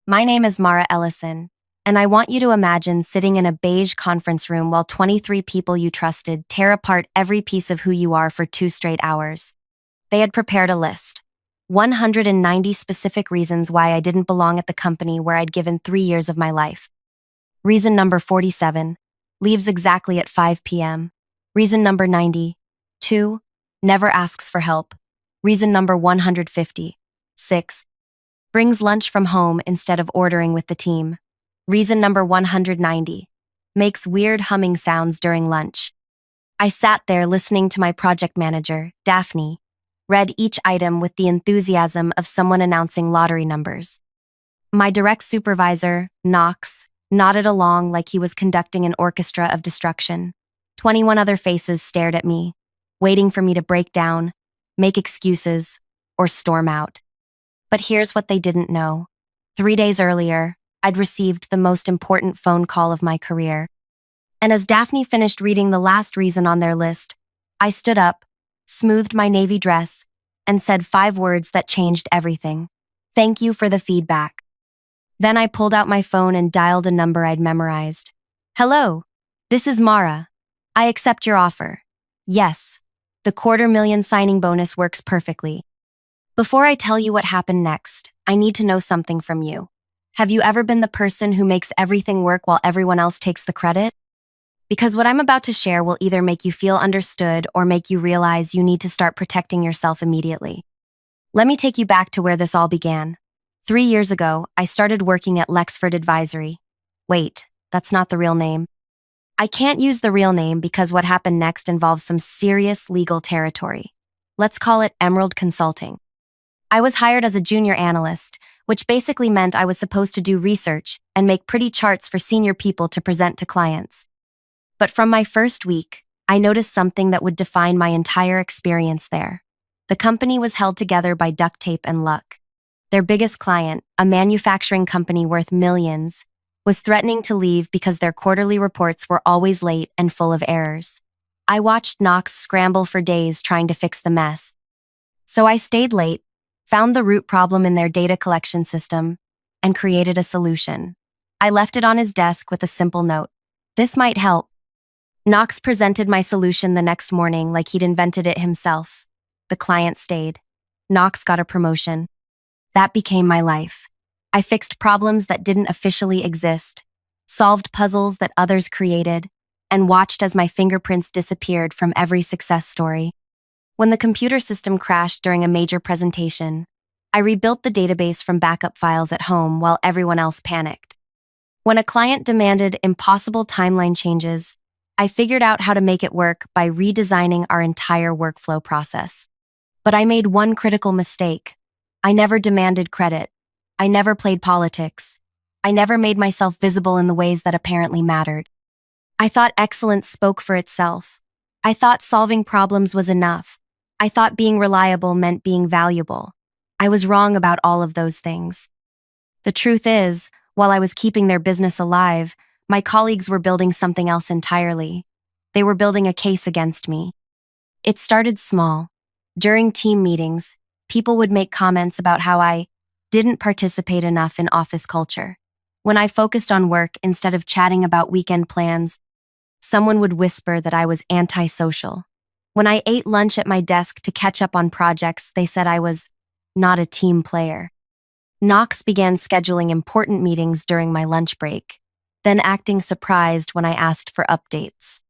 My name is Mara Ellison, and I want you to imagine sitting in a beige conference room while 23 people you trusted tear apart every piece of who you are for 2 straight hours. They had prepared a list. 190 specific reasons why I didn't belong at the company where I'd given 3 years of my life. Reason number 47, leaves exactly at 5 p.m. Reason number 90, 2, never asks for help. Reason number 150, 6, brings lunch from home instead of ordering with the team. Reason number 190, makes weird humming sounds during lunch. I sat there listening to my project manager, Daphne, read each item with the enthusiasm of someone announcing lottery numbers. My direct supervisor, Knox, nodded along like he was conducting an orchestra of destruction. 21 other faces stared at me, waiting for me to break down, make excuses, or storm out. But here's what they didn't know. 3 days earlier, I'd received the most important phone call of my career. And as Daphne finished reading the last reason on their list, I stood up, smoothed my navy dress, and said 5 words that changed everything. Thank you for the feedback. Then I pulled out my phone and dialed a number I'd memorized. Hello, this is Mara. I accept your offer. Yes, the $250,000 signing bonus works perfectly. Before I tell you what happened next, I need to know something from you. Have you ever been the person who makes everything work while everyone else takes the credit? Because what I'm about to share will either make you feel understood or make you realize you need to start protecting yourself immediately. Let me take you back to where this all began. 3 years ago, I started working at Lexford Advisory. Wait, that's not the real name. I can't use the real name because what happened next involves some serious legal territory. Let's call it Emerald Consulting. I was hired as a junior analyst, which basically meant I was supposed to do research and make pretty charts for senior people to present to clients. But from my first week, I noticed something that would define my entire experience there. The company was held together by duct tape and luck. Their biggest client, a manufacturing company worth millions, was threatening to leave because their quarterly reports were always late and full of errors. I watched Knox scramble for days trying to fix the mess. So I stayed late, found the root problem in their data collection system, and created a solution. I left it on his desk with a simple note. This might help. Knox presented my solution the next morning like he'd invented it himself. The client stayed. Knox got a promotion. That became my life. I fixed problems that didn't officially exist, solved puzzles that others created, and watched as my fingerprints disappeared from every success story. When the computer system crashed during a major presentation, I rebuilt the database from backup files at home while everyone else panicked. When a client demanded impossible timeline changes, I figured out how to make it work by redesigning our entire workflow process. But I made one critical mistake. I never demanded credit. I never played politics. I never made myself visible in the ways that apparently mattered. I thought excellence spoke for itself. I thought solving problems was enough. I thought being reliable meant being valuable. I was wrong about all of those things. The truth is, while I was keeping their business alive, my colleagues were building something else entirely. They were building a case against me. It started small. During team meetings, people would make comments about how I didn't participate enough in office culture. When I focused on work instead of chatting about weekend plans, someone would whisper that I was antisocial. When I ate lunch at my desk to catch up on projects, they said I was not a team player. Knox began scheduling important meetings during my lunch break, then acting surprised when I asked for updates.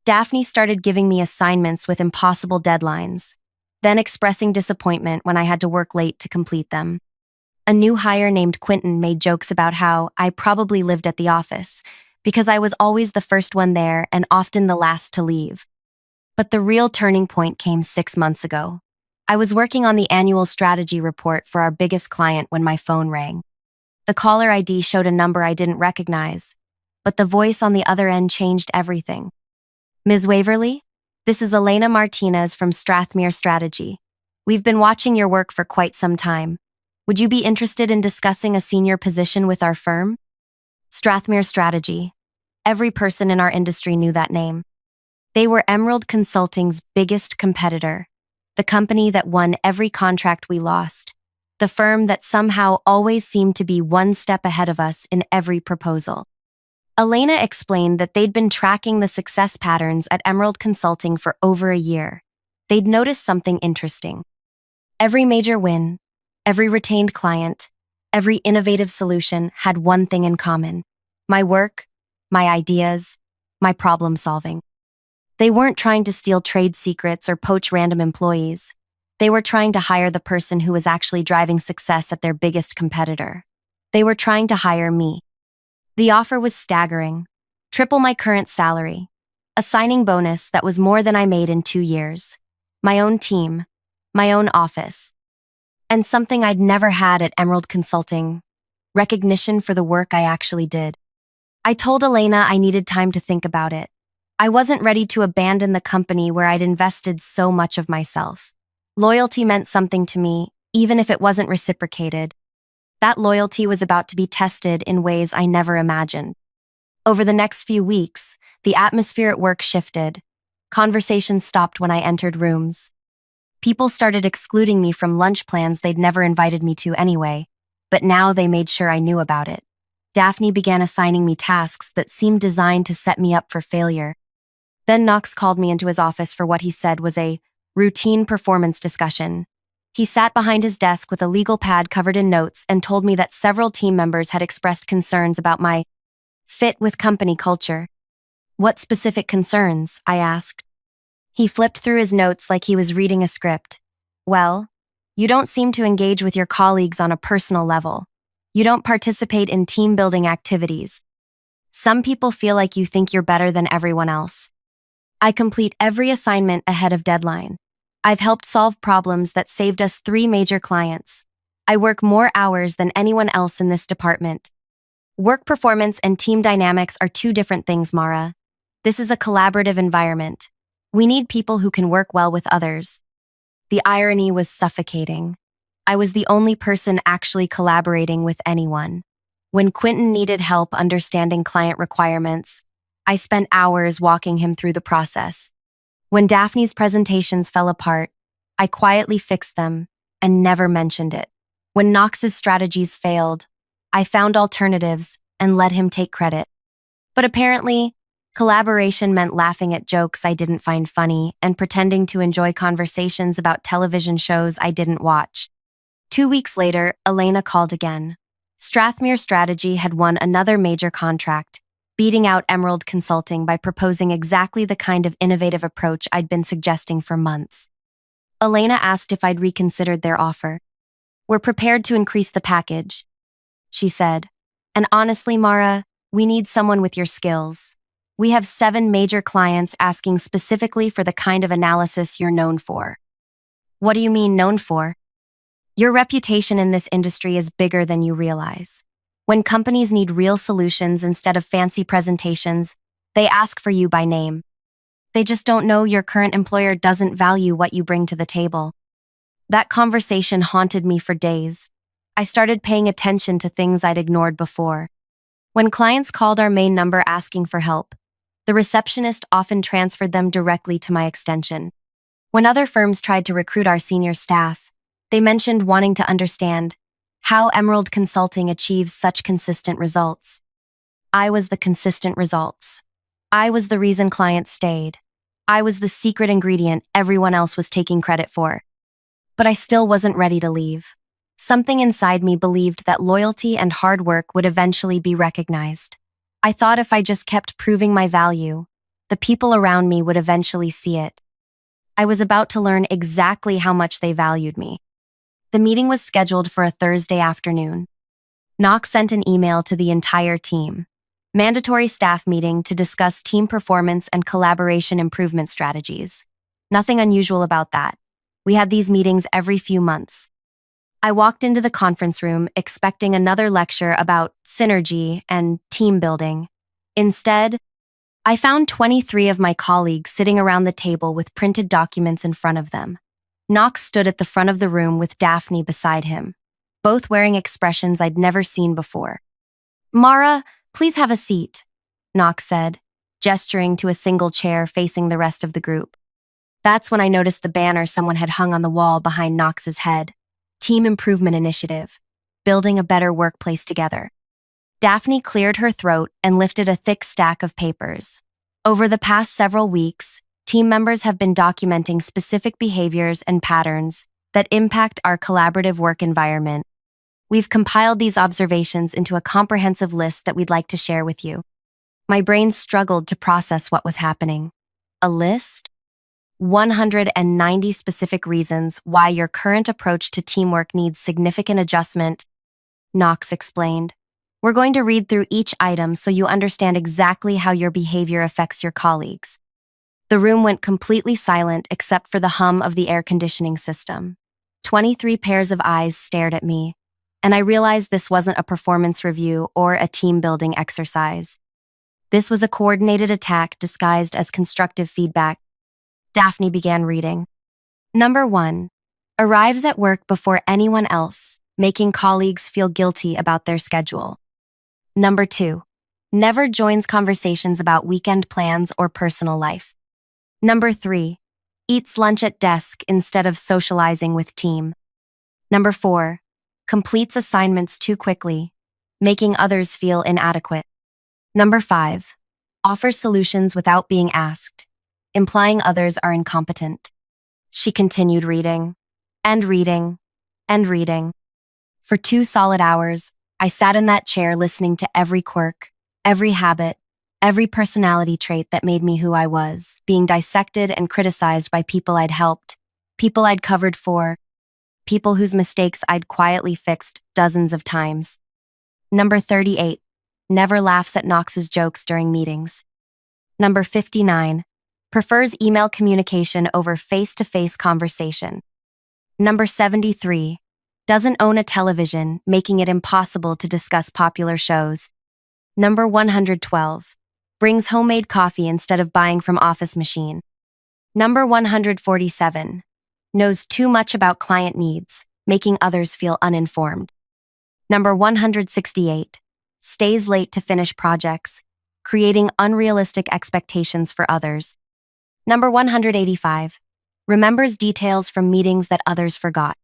Daphne started giving me assignments with impossible deadlines, then expressing disappointment when I had to work late to complete them. A new hire named Quentin made jokes about how I probably lived at the office because I was always the first one there and often the last to leave. But the real turning point came 6 months ago. I was working on the annual strategy report for our biggest client when my phone rang. The caller ID showed a number I didn't recognize, but the voice on the other end changed everything. Ms. Waverly, this is Elena Martinez from Strathmere Strategy. We've been watching your work for quite some time. Would you be interested in discussing a senior position with our firm? Strathmere Strategy. Every person in our industry knew that name. They were Emerald Consulting's biggest competitor, the company that won every contract we lost, the firm that somehow always seemed to be one step ahead of us in every proposal. Elena explained that they'd been tracking the success patterns at Emerald Consulting for over a year. They'd noticed something interesting. Every major win, every retained client, every innovative solution had one thing in common: my work, my ideas, my problem solving. They weren't trying to steal trade secrets or poach random employees. They were trying to hire the person who was actually driving success at their biggest competitor. They were trying to hire me. The offer was staggering: triple my current salary, a signing bonus that was more than I made in 2 years, my own team, my own office, and something I'd never had at Emerald Consulting: recognition for the work I actually did. I told Elena I needed time to think about it. I wasn't ready to abandon the company where I'd invested so much of myself. Loyalty meant something to me, even if it wasn't reciprocated. That loyalty was about to be tested in ways I never imagined. Over the next few weeks, the atmosphere at work shifted. Conversations stopped when I entered rooms. People started excluding me from lunch plans they'd never invited me to anyway, but now they made sure I knew about it. Daphne began assigning me tasks that seemed designed to set me up for failure. Then Knox called me into his office for what he said was a routine performance discussion. He sat behind his desk with a legal pad covered in notes and told me that several team members had expressed concerns about my fit with company culture. What specific concerns? I asked. He flipped through his notes like he was reading a script. Well, you don't seem to engage with your colleagues on a personal level. You don't participate in team-building activities. Some people feel like you think you're better than everyone else. I complete every assignment ahead of deadline. I've helped solve problems that saved us 3 major clients. I work more hours than anyone else in this department. Work performance and team dynamics are 2 different things, Mara. This is a collaborative environment. We need people who can work well with others. The irony was suffocating. I was the only person actually collaborating with anyone. When Quentin needed help understanding client requirements, I spent hours walking him through the process. When Daphne's presentations fell apart, I quietly fixed them and never mentioned it. When Knox's strategies failed, I found alternatives and let him take credit. But apparently, collaboration meant laughing at jokes I didn't find funny and pretending to enjoy conversations about television shows I didn't watch. 2 weeks later, Elena called again. Strathmere Strategy had won another major contract, beating out Emerald Consulting by proposing exactly the kind of innovative approach I'd been suggesting for months. Elena asked if I'd reconsidered their offer. "We're prepared to increase the package," she said. "And honestly, Mara, we need someone with your skills. We have 7 major clients asking specifically for the kind of analysis you're known for." "What do you mean known for?" "Your reputation in this industry is bigger than you realize. When companies need real solutions instead of fancy presentations, they ask for you by name. They just don't know your current employer doesn't value what you bring to the table." That conversation haunted me for days. I started paying attention to things I'd ignored before. When clients called our main number asking for help, the receptionist often transferred them directly to my extension. When other firms tried to recruit our senior staff, they mentioned wanting to understand how Emerald Consulting achieves such consistent results. I was the consistent results. I was the reason clients stayed. I was the secret ingredient everyone else was taking credit for. But I still wasn't ready to leave. Something inside me believed that loyalty and hard work would eventually be recognized. I thought if I just kept proving my value, the people around me would eventually see it. I was about to learn exactly how much they valued me. The meeting was scheduled for a Thursday afternoon. Knox sent an email to the entire team. Mandatory staff meeting to discuss team performance and collaboration improvement strategies. Nothing unusual about that. We had these meetings every few months. I walked into the conference room expecting another lecture about synergy and team building. Instead, I found 23 of my colleagues sitting around the table with printed documents in front of them. Knox stood at the front of the room with Daphne beside him, both wearing expressions I'd never seen before. "Mara, please have a seat," Knox said, gesturing to a single chair facing the rest of the group. That's when I noticed the banner someone had hung on the wall behind Knox's head. Team Improvement Initiative, building a better workplace together. Daphne cleared her throat and lifted a thick stack of papers. Over the past several weeks, team members have been documenting specific behaviors and patterns that impact our collaborative work environment. We've compiled these observations into a comprehensive list that we'd like to share with you. My brain struggled to process what was happening. A list? 190 specific reasons why your current approach to teamwork needs significant adjustment, Knox explained. We're going to read through each item so you understand exactly how your behavior affects your colleagues. The room went completely silent except for the hum of the air conditioning system. 23 pairs of eyes stared at me, and I realized this wasn't a performance review or a team-building exercise. This was a coordinated attack disguised as constructive feedback. Daphne began reading. Number 1. Arrives at work before anyone else, making colleagues feel guilty about their schedule. Number 2. Never joins conversations about weekend plans or personal life. Number 3. Eats lunch at desk instead of socializing with team. Number 4. Completes assignments too quickly, making others feel inadequate. Number 5. Offers solutions without being asked, implying others are incompetent. She continued reading, and reading, and reading. For 2 solid hours, I sat in that chair listening to every quirk, every habit, every personality trait that made me who I was, being dissected and criticized by people I'd helped, people I'd covered for, people whose mistakes I'd quietly fixed dozens of times. Number 38. Never laughs at Knox's jokes during meetings. Number 59. Prefers email communication over face-to-face conversation. Number 73. Doesn't own a television, making it impossible to discuss popular shows. Number 112. Brings homemade coffee instead of buying from office machine. Number 147. Knows too much about client needs, making others feel uninformed. Number 168. Stays late to finish projects, creating unrealistic expectations for others. Number 185. Remembers details from meetings that others forgot.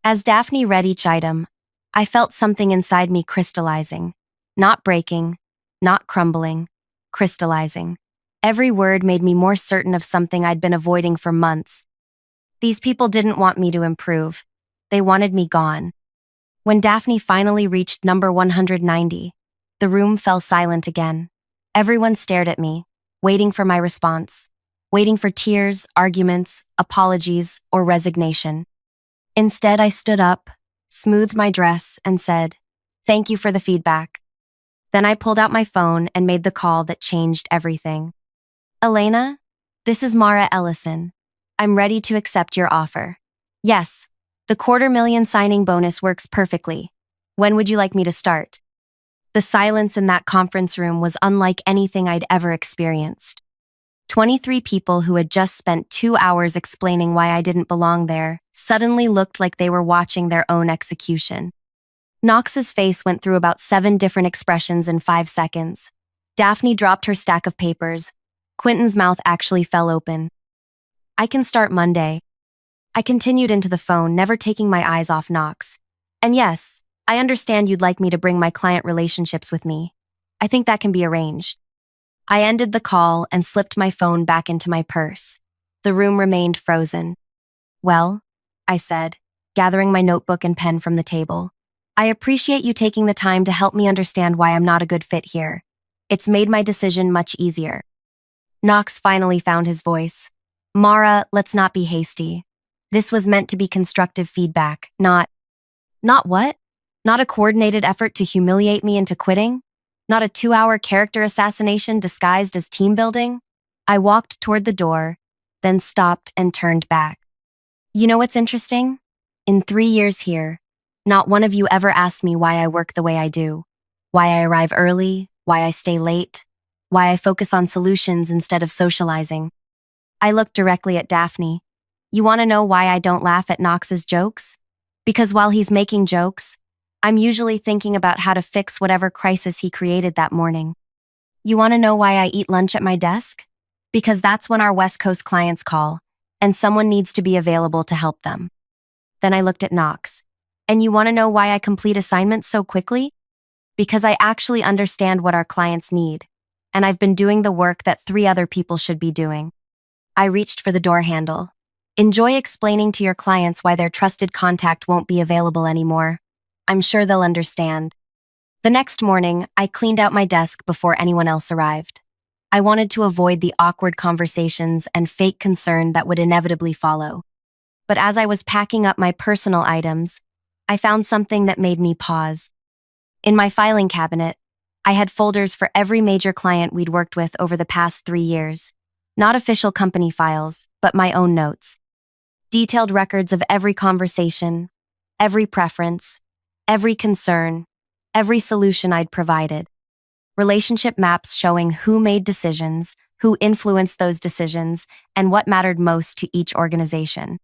As Daphne read each item, I felt something inside me crystallizing. Not breaking, not crumbling, crystallizing. Every word made me more certain of something I'd been avoiding for months. These people didn't want me to improve. They wanted me gone. When Daphne finally reached number 190, the room fell silent again. Everyone stared at me, waiting for my response, waiting for tears, arguments, apologies, or resignation. Instead, I stood up, smoothed my dress, and said, "Thank you for the feedback." Then I pulled out my phone and made the call that changed everything. "Elena, this is Mara Ellison. I'm ready to accept your offer. Yes, the $250,000 signing bonus works perfectly. When would you like me to start?" The silence in that conference room was unlike anything I'd ever experienced. 23 people who had just spent 2 hours explaining why I didn't belong there suddenly looked like they were watching their own execution. Knox's face went through about 7 different expressions in 5 seconds. Daphne dropped her stack of papers. Quentin's mouth actually fell open. "I can start Monday." I continued into the phone, never taking my eyes off Knox. "And yes, I understand you'd like me to bring my client relationships with me. I think that can be arranged." I ended the call and slipped my phone back into my purse. The room remained frozen. "Well," I said, gathering my notebook and pen from the table, "I appreciate you taking the time to help me understand why I'm not a good fit here. It's made my decision much easier." Knox finally found his voice. "Mara, let's not be hasty. This was meant to be constructive feedback, not..." "Not what? Not a coordinated effort to humiliate me into quitting? Not a 2-hour character assassination disguised as team building?" I walked toward the door, then stopped and turned back. You know what's interesting? In 3 years here, not one of you ever asked me why I work the way I do, why I arrive early, why I stay late, why I focus on solutions instead of socializing. I looked directly at Daphne. "You want to know why I don't laugh at Knox's jokes? Because while he's making jokes, I'm usually thinking about how to fix whatever crisis he created that morning. You want to know why I eat lunch at my desk? Because that's when our West Coast clients call, and someone needs to be available to help them." Then I looked at Knox. And you want to know why I complete assignments so quickly? Because I actually understand what our clients need, and I've been doing the work that 3 other people should be doing. I reached for the door handle. Enjoy explaining to your clients why their trusted contact won't be available anymore. I'm sure they'll understand. The next morning, I cleaned out my desk before anyone else arrived. I wanted to avoid the awkward conversations and fake concern that would inevitably follow. But as I was packing up my personal items, I found something that made me pause. In my filing cabinet, I had folders for every major client we'd worked with over the past 3 years. Not official company files, but my own notes. Detailed records of every conversation, every preference, every concern, every solution I'd provided. Relationship maps showing who made decisions, who influenced those decisions, and what mattered most to each organization.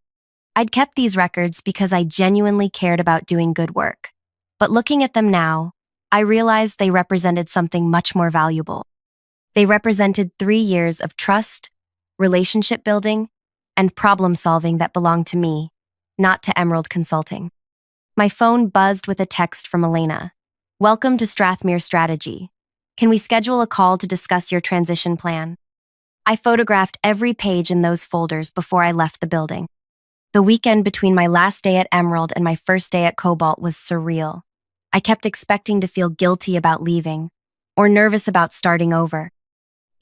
I'd kept these records because I genuinely cared about doing good work. But looking at them now, I realized they represented something much more valuable. They represented 3 years of trust, relationship building, and problem solving that belonged to me, not to Emerald Consulting. My phone buzzed with a text from Elena. "Welcome to Strathmere Strategy. Can we schedule a call to discuss your transition plan?" I photographed every page in those folders before I left the building. The weekend between my last day at Emerald and my first day at Cobalt was surreal. I kept expecting to feel guilty about leaving, or nervous about starting over.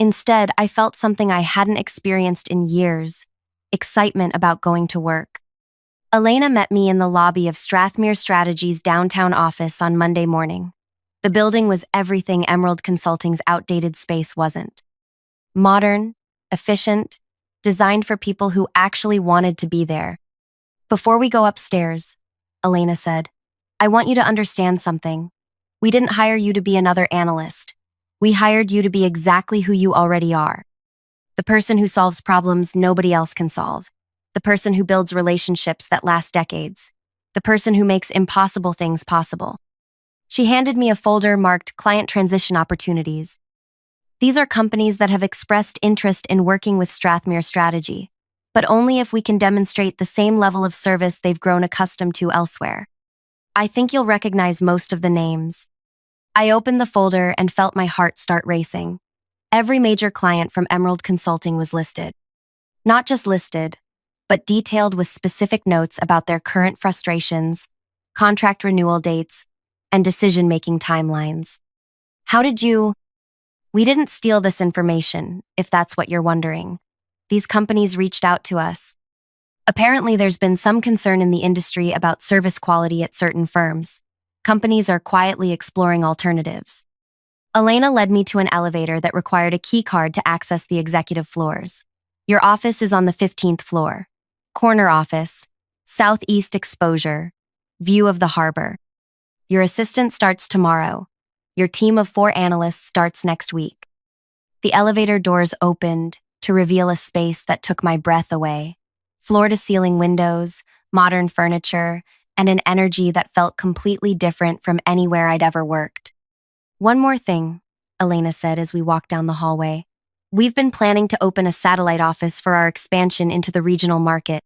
Instead, I felt something I hadn't experienced in years: excitement about going to work. Elena met me in the lobby of Strathmere Strategy's downtown office on Monday morning. The building was everything Emerald Consulting's outdated space wasn't. Modern, efficient, designed for people who actually wanted to be there. "Before we go upstairs," Elena said, "I want you to understand something. We didn't hire you to be another analyst. We hired you to be exactly who you already are. The person who solves problems nobody else can solve. The person who builds relationships that last decades. The person who makes impossible things possible." She handed me a folder marked Client Transition Opportunities. These are companies that have expressed interest in working with Strathmere Strategy, but only if we can demonstrate the same level of service they've grown accustomed to elsewhere. I think you'll recognize most of the names. I opened the folder and felt my heart start racing. Every major client from Emerald Consulting was listed. Not just listed, but detailed with specific notes about their current frustrations, contract renewal dates, and decision-making timelines. How did you... We didn't steal this information, if that's what you're wondering. These companies reached out to us. Apparently, there's been some concern in the industry about service quality at certain firms. Companies are quietly exploring alternatives. Elena led me to an elevator that required a key card to access the executive floors. "Your office is on the 15th floor. Corner office, southeast exposure, view of the harbor. Your assistant starts tomorrow. Your team of 4 analysts starts next week." The elevator doors opened to reveal a space that took my breath away. Floor-to-ceiling windows, modern furniture, and an energy that felt completely different from anywhere I'd ever worked. "One more thing," Elena said as we walked down the hallway. "We've been planning to open a satellite office for our expansion into the regional market.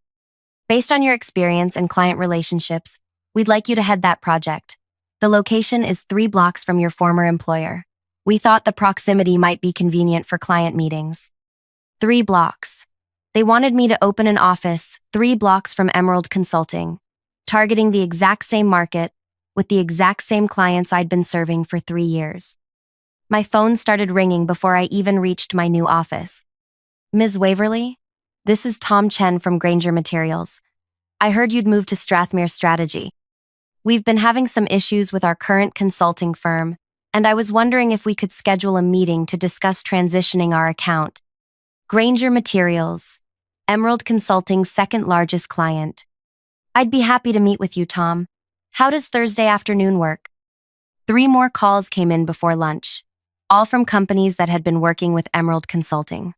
Based on your experience and client relationships, we'd like you to head that project. The location is 3 blocks from your former employer. We thought the proximity might be convenient for client meetings." 3 blocks. They wanted me to open an office 3 blocks from Emerald Consulting, targeting the exact same market with the exact same clients I'd been serving for 3 years. My phone started ringing before I even reached my new office. "Ms. Waverly, this is Tom Chen from Granger Materials. I heard you'd moved to Strathmere Strategy. We've been having some issues with our current consulting firm, and I was wondering if we could schedule a meeting to discuss transitioning our account." Granger Materials, Emerald Consulting's second largest client. "I'd be happy to meet with you, Tom. How does Thursday afternoon work?" 3 more calls came in before lunch, all from companies that had been working with Emerald Consulting,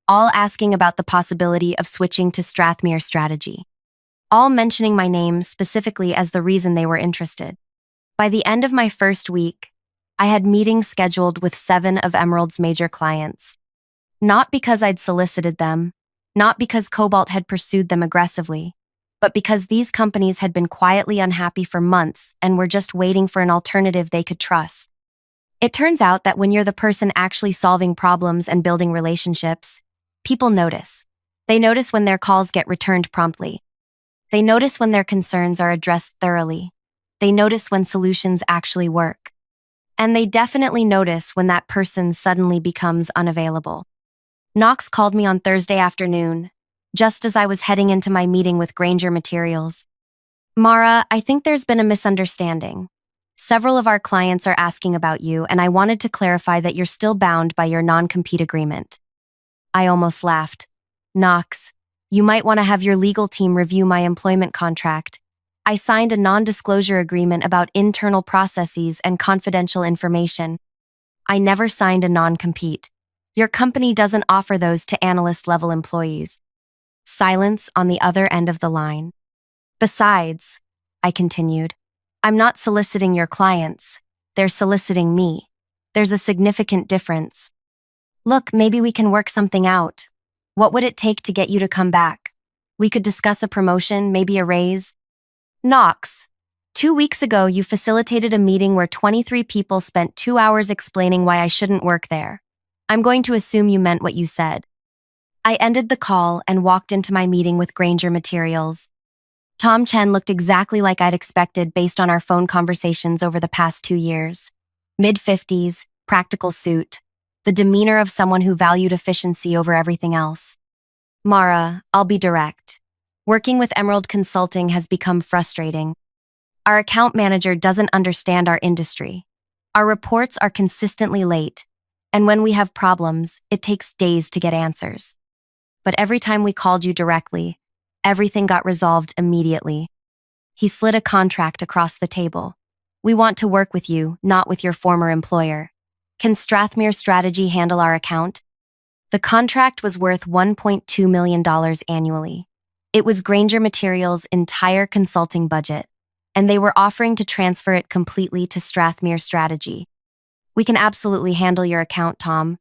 all asking about the possibility of switching to Strathmere Strategy, all mentioning my name specifically as the reason they were interested. By the end of my first week, I had meetings scheduled with 7 of Emerald's major clients. Not because I'd solicited them, not because Cobalt had pursued them aggressively, but because these companies had been quietly unhappy for months and were just waiting for an alternative they could trust. It turns out that when you're the person actually solving problems and building relationships, people notice. They notice when their calls get returned promptly. They notice when their concerns are addressed thoroughly. They notice when solutions actually work. And they definitely notice when that person suddenly becomes unavailable. Knox called me on Thursday afternoon, just as I was heading into my meeting with Granger Materials. Mara, I think there's been a misunderstanding. Several of our clients are asking about you, and I wanted to clarify that you're still bound by your non-compete agreement. I almost laughed. Knox, you might want to have your legal team review my employment contract. I signed a non-disclosure agreement about internal processes and confidential information. I never signed a non-compete. Your company doesn't offer those to analyst-level employees. Silence on the other end of the line. Besides, I continued, I'm not soliciting your clients. They're soliciting me. There's a significant difference. Look, maybe we can work something out. What would it take to get you to come back? We could discuss a promotion, maybe a raise. Knox, 2 weeks ago you facilitated a meeting where 23 people spent 2 hours explaining why I shouldn't work there. I'm going to assume you meant what you said. I ended the call and walked into my meeting with Granger Materials. Tom Chen looked exactly like I'd expected based on our phone conversations over the past 2 years. Mid-50s, practical suit, the demeanor of someone who valued efficiency over everything else. Mara, I'll be direct. Working with Emerald Consulting has become frustrating. Our account manager doesn't understand our industry. Our reports are consistently late, and when we have problems, it takes days to get answers. But every time we called you directly, everything got resolved immediately. He slid a contract across the table. We want to work with you, not with your former employer. Can Strathmere Strategy handle our account? The contract was worth $1.2 million annually. It was Granger Materials' entire consulting budget, and they were offering to transfer it completely to Strathmere Strategy. We can absolutely handle your account, Tom.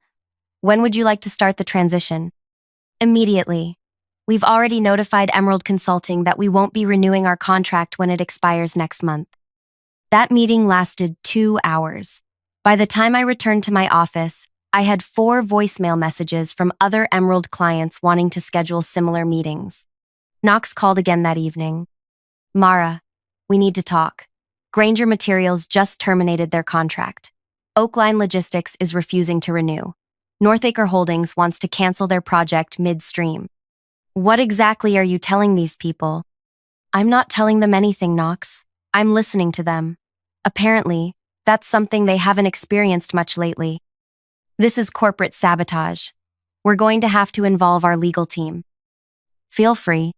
When would you like to start the transition? Immediately. We've already notified Emerald Consulting that we won't be renewing our contract when it expires next month. That meeting lasted 2 hours. By the time I returned to my office, I had 4 voicemail messages from other Emerald clients wanting to schedule similar meetings. Knox called again that evening. Mara, we need to talk. Granger Materials just terminated their contract. Oakline Logistics is refusing to renew. Northacre Holdings wants to cancel their project midstream. What exactly are you telling these people? I'm not telling them anything, Knox. I'm listening to them. Apparently, that's something they haven't experienced much lately. This is corporate sabotage. We're going to have to involve our legal team. Feel free.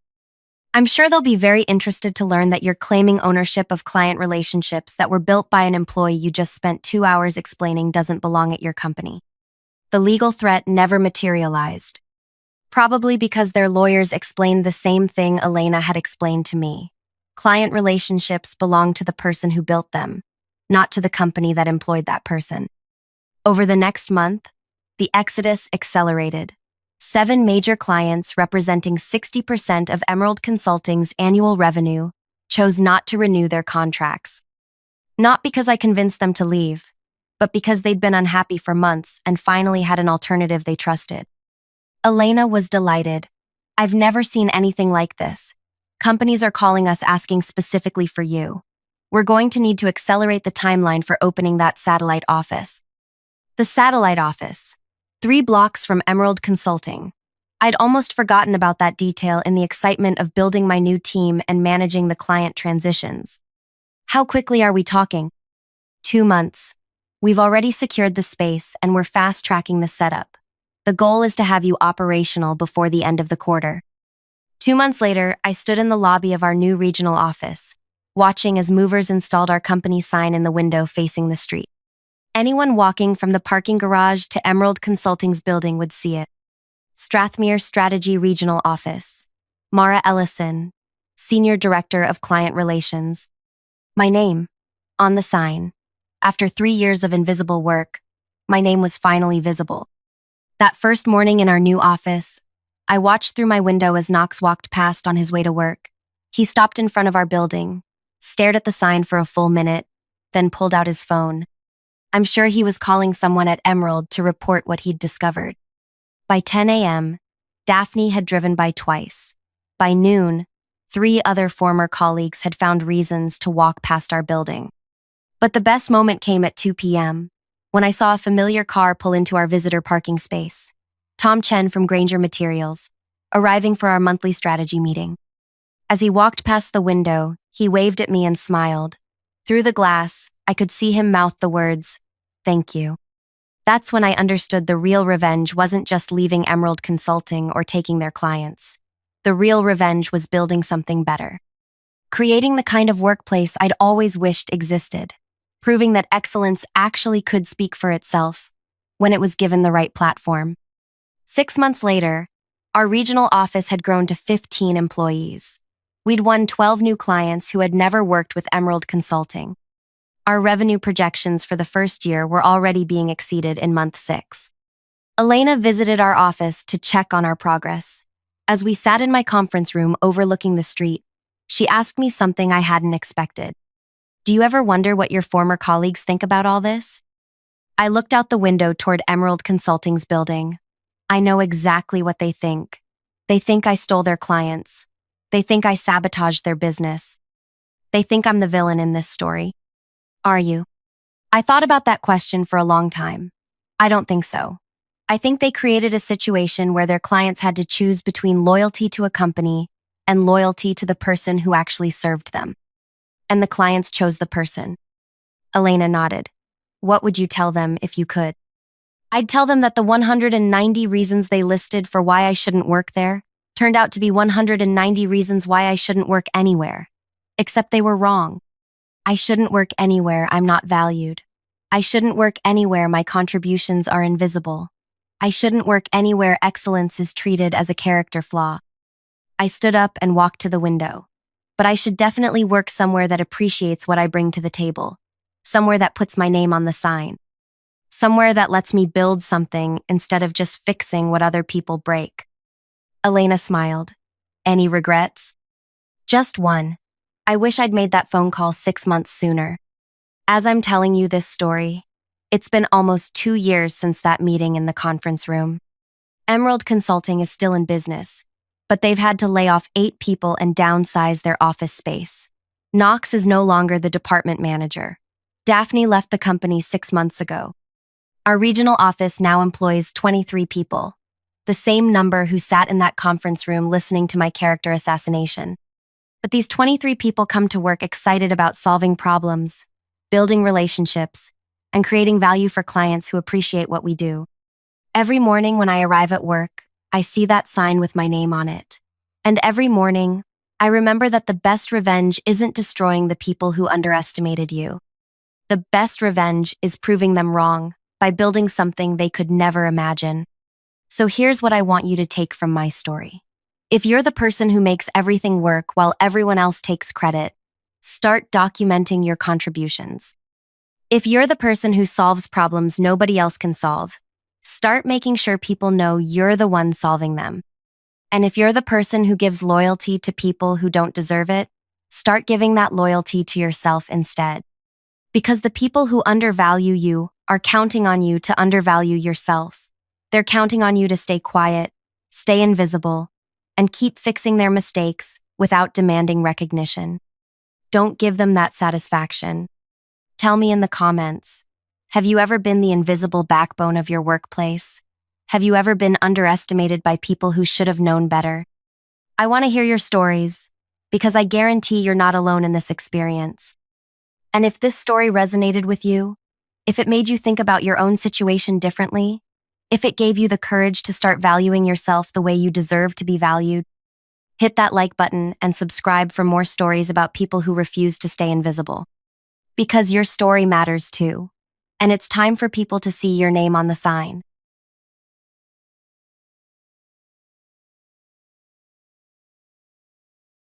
I'm sure they'll be very interested to learn that you're claiming ownership of client relationships that were built by an employee you just spent 2 hours explaining doesn't belong at your company. The legal threat never materialized. Probably because their lawyers explained the same thing Elena had explained to me. Client relationships belong to the person who built them, not to the company that employed that person. Over the next month, the exodus accelerated. 7 major clients representing 60% of Emerald Consulting's annual revenue chose not to renew their contracts. Not because I convinced them to leave, but because they'd been unhappy for months and finally had an alternative they trusted. Elena was delighted. I've never seen anything like this. Companies are calling us asking specifically for you. We're going to need to accelerate the timeline for opening that satellite office. The satellite office, 3 blocks from Emerald Consulting. I'd almost forgotten about that detail in the excitement of building my new team and managing the client transitions. How quickly are we talking? 2 months. We've already secured the space and we're fast-tracking the setup. The goal is to have you operational before the end of the quarter. 2 months later, I stood in the lobby of our new regional office, watching as movers installed our company sign in the window facing the street. Anyone walking from the parking garage to Emerald Consulting's building would see it. Strathmere Strategy Regional Office. Mara Ellison, Senior Director of Client Relations. My name, on the sign. After 3 years of invisible work, my name was finally visible. That first morning in our new office, I watched through my window as Knox walked past on his way to work. He stopped in front of our building, stared at the sign for a full minute, then pulled out his phone. I'm sure he was calling someone at Emerald to report what he'd discovered. By 10 a.m., Daphne had driven by twice. By noon, 3 other former colleagues had found reasons to walk past our building. But the best moment came at 2 p.m., when I saw a familiar car pull into our visitor parking space. Tom Chen from Granger Materials, arriving for our monthly strategy meeting. As he walked past the window, he waved at me and smiled. Through the glass, I could see him mouth the words, "Thank you." That's when I understood the real revenge wasn't just leaving Emerald Consulting or taking their clients. The real revenge was building something better. Creating the kind of workplace I'd always wished existed. Proving that excellence actually could speak for itself when it was given the right platform. 6 months later, our regional office had grown to 15 employees. We'd won 12 new clients who had never worked with Emerald Consulting. Our revenue projections for the first year were already being exceeded in month 6. Elena visited our office to check on our progress. As we sat in my conference room overlooking the street, she asked me something I hadn't expected. Do you ever wonder what your former colleagues think about all this? I looked out the window toward Emerald Consulting's building. I know exactly what they think. They think I stole their clients. They think I sabotaged their business. They think I'm the villain in this story. Are you? I thought about that question for a long time. I don't think so. I think they created a situation where their clients had to choose between loyalty to a company and loyalty to the person who actually served them. And the clients chose the person. Elena nodded. What would you tell them if you could? I'd tell them that the 190 reasons they listed for why I shouldn't work there turned out to be 190 reasons why I shouldn't work anywhere. Except they were wrong. I shouldn't work anywhere I'm not valued. I shouldn't work anywhere my contributions are invisible. I shouldn't work anywhere excellence is treated as a character flaw. I stood up and walked to the window. But I should definitely work somewhere that appreciates what I bring to the table. Somewhere that puts my name on the sign. Somewhere that lets me build something instead of just fixing what other people break. Elena smiled. Any regrets? Just one. I wish I'd made that phone call 6 months sooner. As I'm telling you this story, it's been almost 2 years since that meeting in the conference room. Emerald Consulting is still in business, but they've had to lay off 8 people and downsize their office space. Knox is no longer the department manager. Daphne left the company 6 months ago. Our regional office now employs 23 people, the same number who sat in that conference room listening to my character assassination. But these 23 people come to work excited about solving problems, building relationships, and creating value for clients who appreciate what we do. Every morning when I arrive at work, I see that sign with my name on it. And every morning, I remember that the best revenge isn't destroying the people who underestimated you. The best revenge is proving them wrong by building something they could never imagine. So here's what I want you to take from my story. If you're the person who makes everything work while everyone else takes credit, start documenting your contributions. If you're the person who solves problems nobody else can solve, start making sure people know you're the one solving them. And if you're the person who gives loyalty to people who don't deserve it, start giving that loyalty to yourself instead. Because the people who undervalue you are counting on you to undervalue yourself. They're counting on you to stay quiet, stay invisible, and keep fixing their mistakes without demanding recognition. Don't give them that satisfaction. Tell me in the comments, have you ever been the invisible backbone of your workplace? Have you ever been underestimated by people who should have known better? I want to hear your stories, because I guarantee you're not alone in this experience. And if this story resonated with you, if it made you think about your own situation differently, if it gave you the courage to start valuing yourself the way you deserve to be valued, hit that like button and subscribe for more stories about people who refuse to stay invisible. Because your story matters too, and it's time for people to see your name on the sign.